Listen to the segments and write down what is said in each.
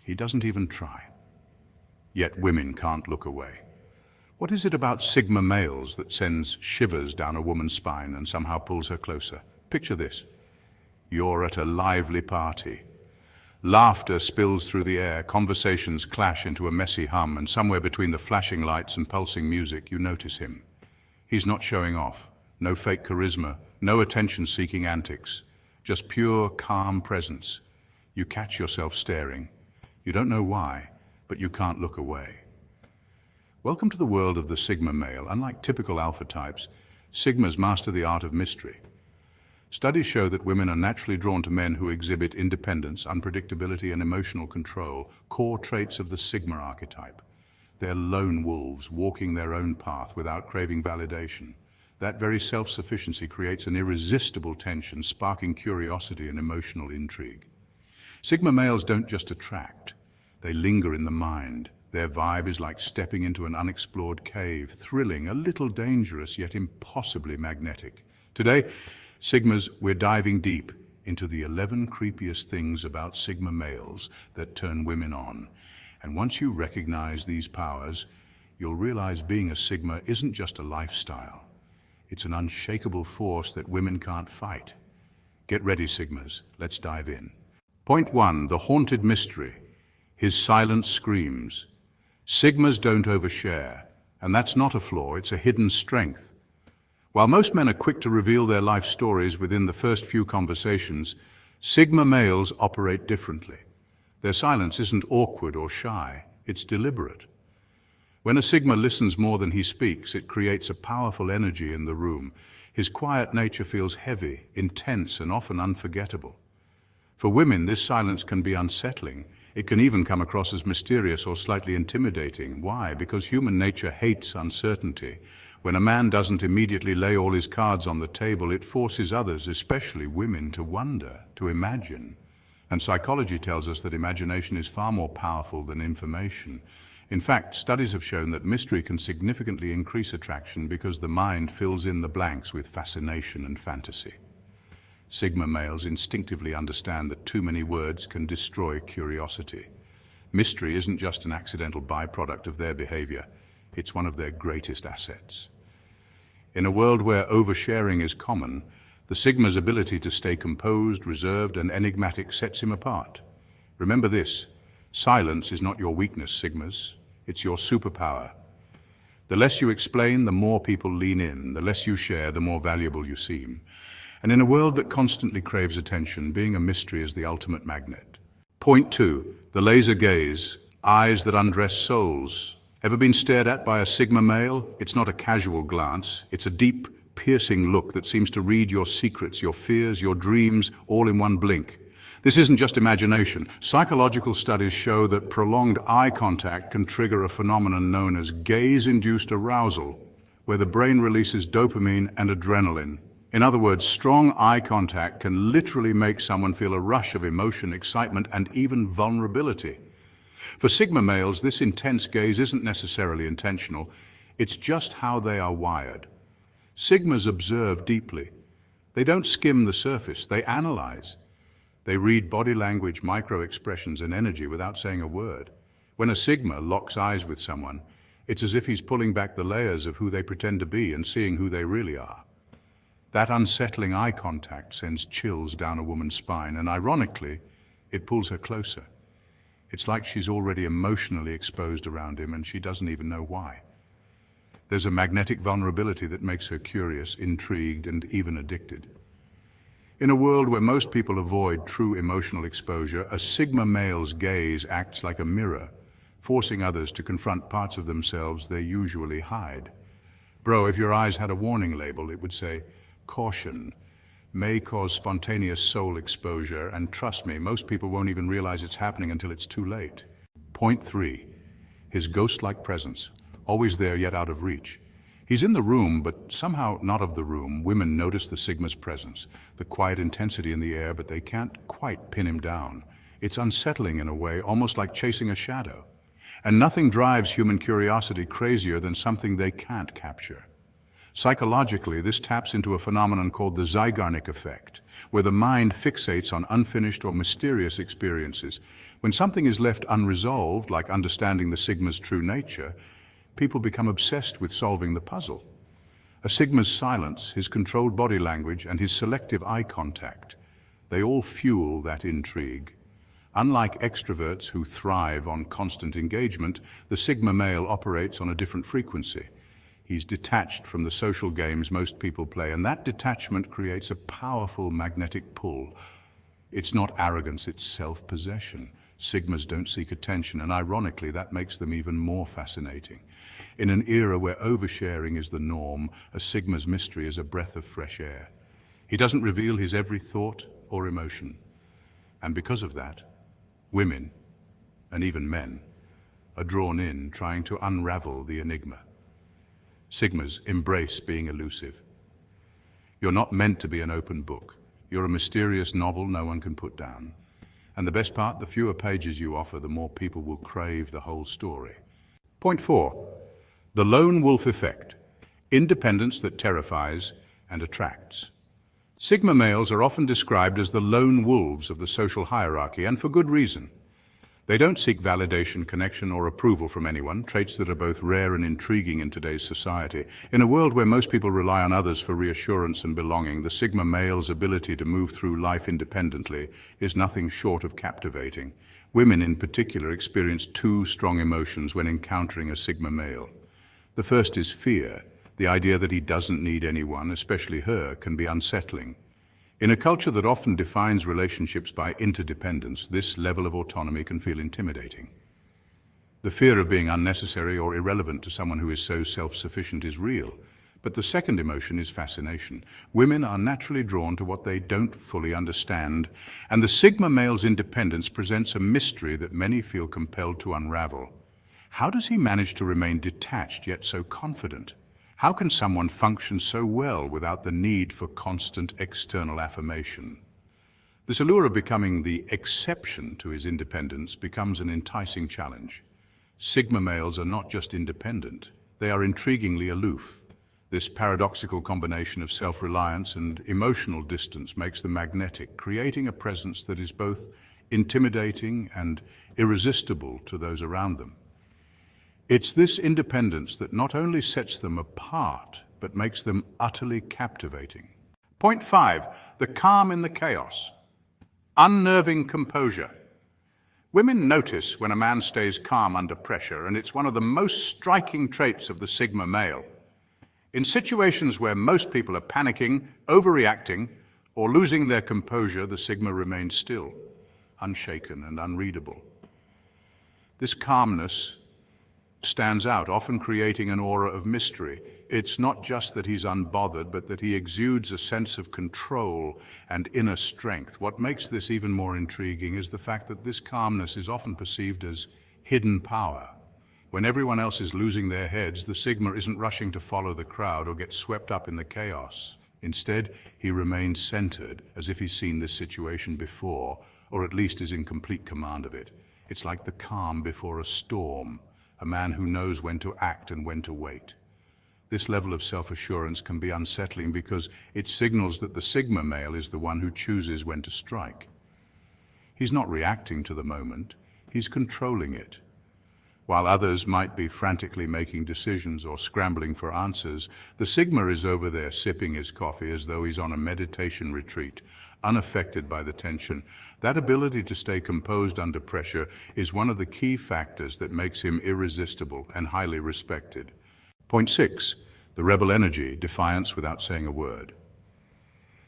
He doesn't even try. Yet women can't look away. What is it about Sigma males that sends shivers down a woman's spine and somehow pulls her closer? Picture this. You're at a lively party. Laughter spills through the air, conversations clash into a messy hum, and somewhere between the flashing lights and pulsing music, you notice him. He's not showing off. No fake charisma, no attention-seeking antics. Just pure, calm presence. You catch yourself staring. You don't know why, but you can't look away. Welcome to the world of the Sigma male. Unlike typical alpha types, Sigmas master the art of mystery. Studies show that women are naturally drawn to men who exhibit independence, unpredictability, and emotional control, core traits of the Sigma archetype. They're lone wolves, walking their own path without craving validation. That very self-sufficiency creates an irresistible tension, sparking curiosity and emotional intrigue. Sigma males don't just attract, they linger in the mind. Their vibe is like stepping into an unexplored cave, thrilling, a little dangerous, yet impossibly magnetic. Today, Sigmas, we're diving deep into the 11 creepiest things about Sigma males that turn women on. And once you recognize these powers, you'll realize being a Sigma isn't just a lifestyle. It's an unshakable force that women can't fight. Get ready, Sigmas. Let's dive in. Point 1, the haunted mystery. His silent screams. Sigmas don't overshare, and that's not a flaw, it's a hidden strength. While most men are quick to reveal their life stories within the first few conversations, Sigma males operate differently. Their silence isn't awkward or shy, it's deliberate. When a Sigma listens more than he speaks, it creates a powerful energy in the room. His quiet nature feels heavy, intense, and often unforgettable. For women, this silence can be unsettling. It can even come across as mysterious or slightly intimidating. Why? Because human nature hates uncertainty. When a man doesn't immediately lay all his cards on the table, it forces others, especially women, to wonder, to imagine. And psychology tells us that imagination is far more powerful than information. In fact, studies have shown that mystery can significantly increase attraction because the mind fills in the blanks with fascination and fantasy. Sigma males instinctively understand that too many words can destroy curiosity. Mystery isn't just an accidental byproduct of their behavior, it's one of their greatest assets. In a world where oversharing is common, the Sigma's ability to stay composed, reserved, and enigmatic sets him apart. Remember this, silence is not your weakness, Sigmas, it's your superpower. The less you explain, the more people lean in. The less you share, the more valuable you seem. And in a world that constantly craves attention, being a mystery is the ultimate magnet. Point 2, the laser gaze, eyes that undress souls. Ever been stared at by a Sigma male? It's not a casual glance, it's a deep, piercing look that seems to read your secrets, your fears, your dreams, all in one blink. This isn't just imagination. Psychological studies show that prolonged eye contact can trigger a phenomenon known as gaze-induced arousal, where the brain releases dopamine and adrenaline. In other words, strong eye contact can literally make someone feel a rush of emotion, excitement, and even vulnerability. For Sigma males, this intense gaze isn't necessarily intentional, it's just how they are wired. Sigmas observe deeply. They don't skim the surface, they analyze. They read body language, micro-expressions, and energy without saying a word. When a Sigma locks eyes with someone, it's as if he's pulling back the layers of who they pretend to be and seeing who they really are. That unsettling eye contact sends chills down a woman's spine, and ironically, it pulls her closer. It's like she's already emotionally exposed around him and she doesn't even know why. There's a magnetic vulnerability that makes her curious, intrigued, and even addicted. In a world where most people avoid true emotional exposure, a Sigma male's gaze acts like a mirror, forcing others to confront parts of themselves they usually hide. Bro, if your eyes had a warning label, it would say, "Caution, may cause spontaneous soul exposure," and trust me, most people won't even realize it's happening until it's too late. Point 3, his ghost-like presence, always there yet out of reach. He's in the room, but somehow not of the room. Women notice the Sigma's presence, the quiet intensity in the air, but they can't quite pin him down. It's unsettling in a way, almost like chasing a shadow. And nothing drives human curiosity crazier than something they can't capture. Psychologically, this taps into a phenomenon called the Zeigarnik effect, where the mind fixates on unfinished or mysterious experiences. When something is left unresolved, like understanding the Sigma's true nature, people become obsessed with solving the puzzle. A Sigma's silence, his controlled body language, and his selective eye contact, they all fuel that intrigue. Unlike extroverts who thrive on constant engagement, the Sigma male operates on a different frequency. He's detached from the social games most people play, and that detachment creates a powerful magnetic pull. It's not arrogance, it's self-possession. Sigmas don't seek attention, and ironically, that makes them even more fascinating. In an era where oversharing is the norm, a Sigma's mystery is a breath of fresh air. He doesn't reveal his every thought or emotion. And because of that, women, and even men, are drawn in, trying to unravel the enigma. Sigmas embrace being elusive. You're not meant to be an open book. You're a mysterious novel no one can put down. And the best part, the fewer pages you offer, the more people will crave the whole story. Point 4. The lone wolf effect. Independence that terrifies and attracts. Sigma males are often described as the lone wolves of the social hierarchy, and for good reason. They don't seek validation, connection, or approval from anyone, traits that are both rare and intriguing in today's society. In a world where most people rely on others for reassurance and belonging, the Sigma male's ability to move through life independently is nothing short of captivating. Women in particular experience two strong emotions when encountering a Sigma male. The first is fear. The idea that he doesn't need anyone, especially her, can be unsettling. In a culture that often defines relationships by interdependence, this level of autonomy can feel intimidating. The fear of being unnecessary or irrelevant to someone who is so self-sufficient is real. But the second emotion is fascination. Women are naturally drawn to what they don't fully understand, and the Sigma male's independence presents a mystery that many feel compelled to unravel. How does he manage to remain detached yet so confident? How can someone function so well without the need for constant external affirmation? This allure of becoming the exception to his independence becomes an enticing challenge. Sigma males are not just independent, they are intriguingly aloof. This paradoxical combination of self-reliance and emotional distance makes them magnetic, creating a presence that is both intimidating and irresistible to those around them. It's this independence that not only sets them apart, but makes them utterly captivating. Point 5. The calm in the chaos. Unnerving composure. Women notice when a man stays calm under pressure, and it's one of the most striking traits of the Sigma male. In situations where most people are panicking, overreacting, or losing their composure, the Sigma remains still, unshaken and unreadable. This calmness stands out, often creating an aura of mystery. It's not just that he's unbothered, but that he exudes a sense of control and inner strength. What makes this even more intriguing is the fact that this calmness is often perceived as hidden power. When everyone else is losing their heads, the Sigma isn't rushing to follow the crowd or get swept up in the chaos. Instead, he remains centered, as if he's seen this situation before, or at least is in complete command of it. It's like the calm before a storm. A man who knows when to act and when to wait. This level of self-assurance can be unsettling because it signals that the Sigma male is the one who chooses when to strike. He's not reacting to the moment, he's controlling it. While others might be frantically making decisions or scrambling for answers, the Sigma is over there sipping his coffee as though he's on a meditation retreat, unaffected by the tension. That ability to stay composed under pressure is one of the key factors that makes him irresistible and highly respected. Point 6. The rebel energy, defiance without saying a word.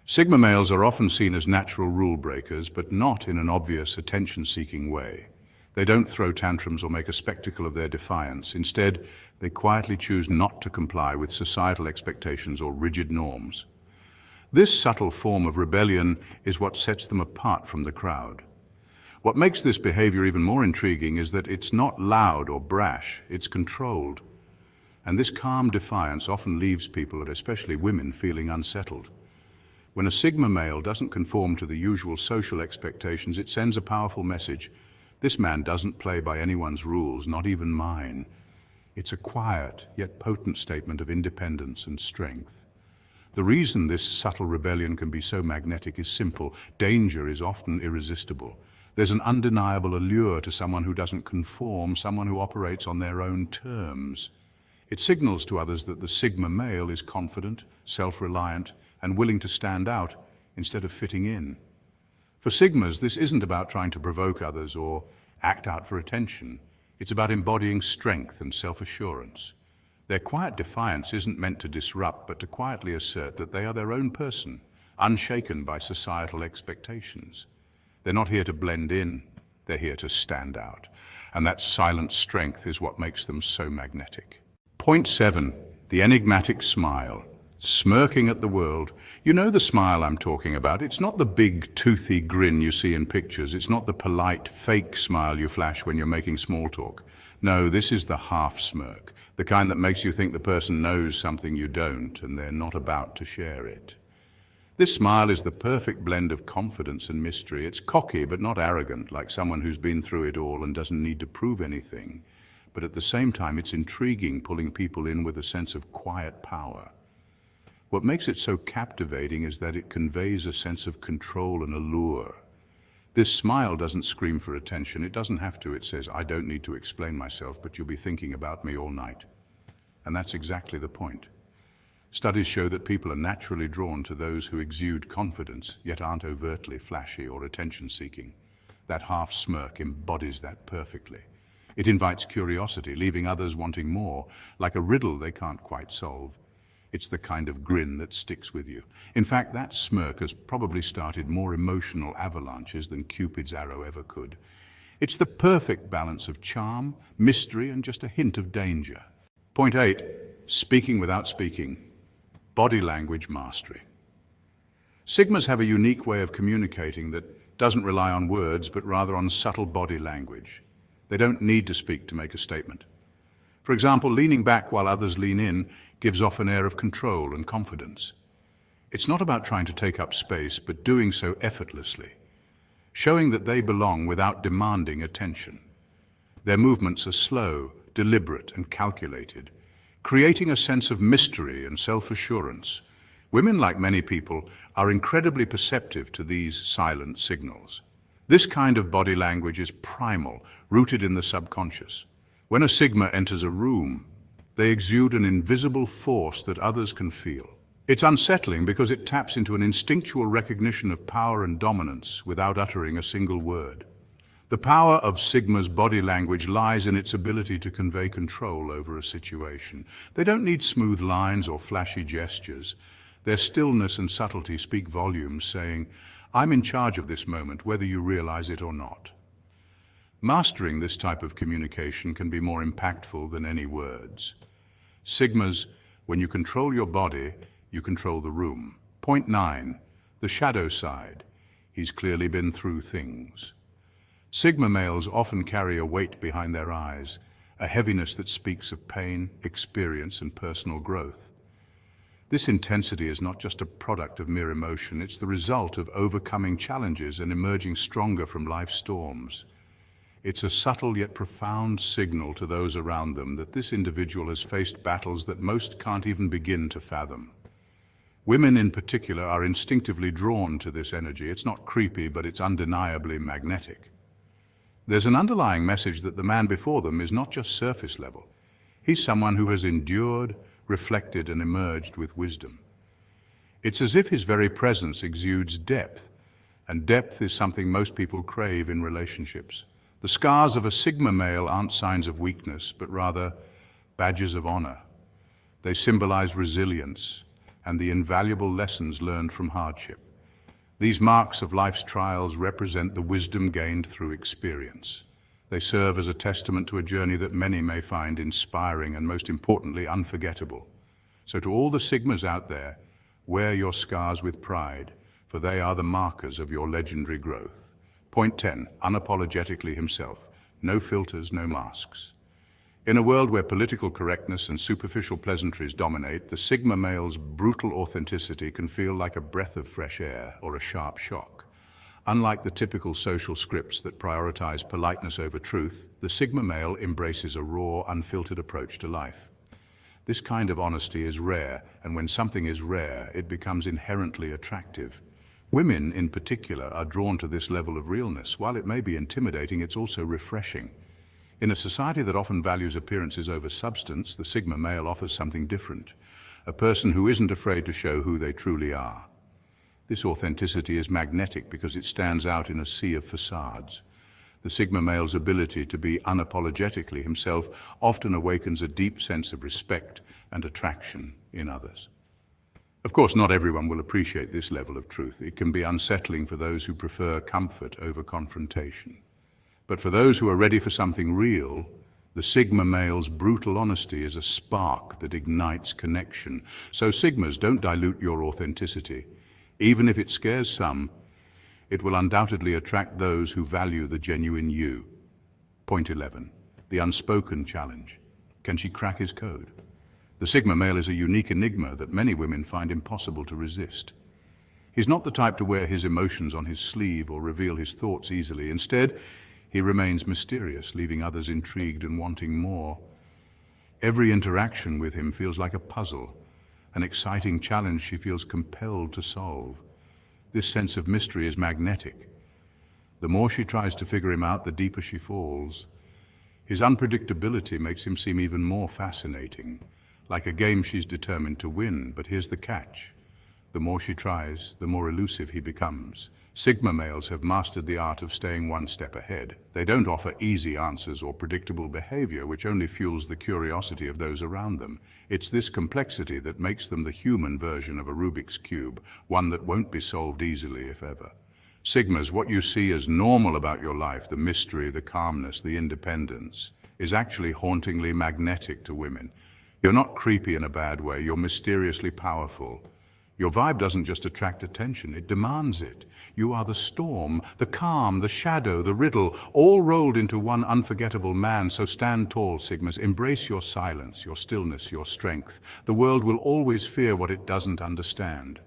Sigma males are often seen as natural rule breakers, but not in an obvious attention-seeking way. They don't throw tantrums or make a spectacle of their defiance. Instead, they quietly choose not to comply with societal expectations or rigid norms. This subtle form of rebellion is what sets them apart from the crowd. What makes this behavior even more intriguing is that it's not loud or brash, it's controlled. And this calm defiance often leaves people, and especially women, feeling unsettled. When a Sigma male doesn't conform to the usual social expectations, it sends a powerful message. This man doesn't play by anyone's rules, not even mine. It's a quiet, yet potent statement of independence and strength. The reason this subtle rebellion can be so magnetic is simple. Danger is often irresistible. There's an undeniable allure to someone who doesn't conform, someone who operates on their own terms. It signals to others that the Sigma male is confident, self-reliant, and willing to stand out instead of fitting in. For Sigmas, this isn't about trying to provoke others or act out for attention. It's about embodying strength and self-assurance. Their quiet defiance isn't meant to disrupt, but to quietly assert that they are their own person, unshaken by societal expectations. They're not here to blend in, they're here to stand out. And that silent strength is what makes them so magnetic. Point 7, the enigmatic smile. Smirking at the world. You know the smile I'm talking about. It's not the big, toothy grin you see in pictures. It's not the polite, fake smile you flash when you're making small talk. No, this is the half smirk, the kind that makes you think the person knows something you don't and they're not about to share it. This smile is the perfect blend of confidence and mystery. It's cocky but not arrogant, like someone who's been through it all and doesn't need to prove anything. But at the same time, it's intriguing, pulling people in with a sense of quiet power. What makes it so captivating is that it conveys a sense of control and allure. This smile doesn't scream for attention. It doesn't have to. It says, I don't need to explain myself, but you'll be thinking about me all night. And that's exactly the point. Studies show that people are naturally drawn to those who exude confidence, yet aren't overtly flashy or attention-seeking. That half smirk embodies that perfectly. It invites curiosity, leaving others wanting more, like a riddle they can't quite solve. It's the kind of grin that sticks with you. In fact, that smirk has probably started more emotional avalanches than Cupid's arrow ever could. It's the perfect balance of charm, mystery, and just a hint of danger. Point 8, speaking without speaking. Body language mastery. Sigmas have a unique way of communicating that doesn't rely on words, but rather on subtle body language. They don't need to speak to make a statement. For example, leaning back while others lean in gives off an air of control and confidence. It's not about trying to take up space, but doing so effortlessly, showing that they belong without demanding attention. Their movements are slow, deliberate, and calculated, creating a sense of mystery and self-assurance. Women, like many people, are incredibly perceptive to these silent signals. This kind of body language is primal, rooted in the subconscious. When a Sigma enters a room, they exude an invisible force that others can feel. It's unsettling because it taps into an instinctual recognition of power and dominance without uttering a single word. The power of Sigma's body language lies in its ability to convey control over a situation. They don't need smooth lines or flashy gestures. Their stillness and subtlety speak volumes, saying, I'm in charge of this moment, whether you realize it or not. Mastering this type of communication can be more impactful than any words. Sigmas, when you control your body, you control the room. Point 9, the shadow side. He's clearly been through things. Sigma males often carry a weight behind their eyes, a heaviness that speaks of pain, experience, and personal growth. This intensity is not just a product of mere emotion, it's the result of overcoming challenges and emerging stronger from life's storms. It's a subtle yet profound signal to those around them that this individual has faced battles that most can't even begin to fathom. Women in particular are instinctively drawn to this energy. It's not creepy, but it's undeniably magnetic. There's an underlying message that the man before them is not just surface level. He's someone who has endured, reflected, and emerged with wisdom. It's as if his very presence exudes depth, and depth is something most people crave in relationships. The scars of a Sigma male aren't signs of weakness, but rather badges of honor. They symbolize resilience and the invaluable lessons learned from hardship. These marks of life's trials represent the wisdom gained through experience. They serve as a testament to a journey that many may find inspiring and, most importantly, unforgettable. So to all the Sigmas out there, wear your scars with pride, for they are the markers of your legendary growth. Point 10, unapologetically himself. No filters, no masks. In a world where political correctness and superficial pleasantries dominate, the Sigma male's brutal authenticity can feel like a breath of fresh air or a sharp shock. Unlike the typical social scripts that prioritize politeness over truth, the Sigma male embraces a raw, unfiltered approach to life. This kind of honesty is rare, and when something is rare, it becomes inherently attractive. Women, in particular, are drawn to this level of realness. While it may be intimidating, it's also refreshing. In a society that often values appearances over substance, the Sigma male offers something different. A person who isn't afraid to show who they truly are. This authenticity is magnetic because it stands out in a sea of facades. The Sigma male's ability to be unapologetically himself often awakens a deep sense of respect and attraction in others. Of course, not everyone will appreciate this level of truth. It can be unsettling for those who prefer comfort over confrontation. But for those who are ready for something real, the Sigma male's brutal honesty is a spark that ignites connection. So Sigmas, don't dilute your authenticity. Even if it scares some, it will undoubtedly attract those who value the genuine you. Point 11. The unspoken challenge. Can she crack his code? The Sigma male is a unique enigma that many women find impossible to resist. He's not the type to wear his emotions on his sleeve or reveal his thoughts easily. Instead, he remains mysterious, leaving others intrigued and wanting more. Every interaction with him feels like a puzzle, an exciting challenge she feels compelled to solve. This sense of mystery is magnetic. The more she tries to figure him out, the deeper she falls. His unpredictability makes him seem even more fascinating, like a game she's determined to win. But here's the catch. The more she tries, the more elusive he becomes. Sigma males have mastered the art of staying one step ahead. They don't offer easy answers or predictable behavior, which only fuels the curiosity of those around them. It's this complexity that makes them the human version of a Rubik's Cube, one that won't be solved easily, if ever. Sigmas, what you see as normal about your life, the mystery, the calmness, the independence, is actually hauntingly magnetic to women. You're not creepy in a bad way, you're mysteriously powerful. Your vibe doesn't just attract attention, it demands it. You are the storm, the calm, the shadow, the riddle, all rolled into one unforgettable man. So stand tall, Sigmas. Embrace your silence, your stillness, your strength. The world will always fear what it doesn't understand.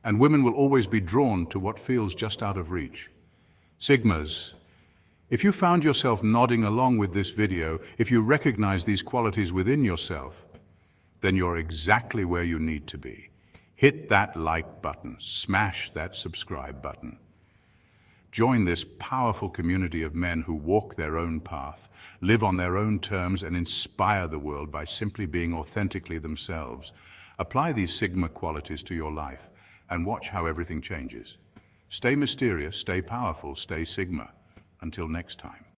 And women will always be drawn to what feels just out of reach. Sigmas, if you found yourself nodding along with this video, if you recognize these qualities within yourself, then you're exactly where you need to be. Hit that like button, smash that subscribe button. Join this powerful community of men who walk their own path, live on their own terms, and inspire the world by simply being authentically themselves. Apply these Sigma qualities to your life and watch how everything changes. Stay mysterious, stay powerful, stay Sigma. Until next time.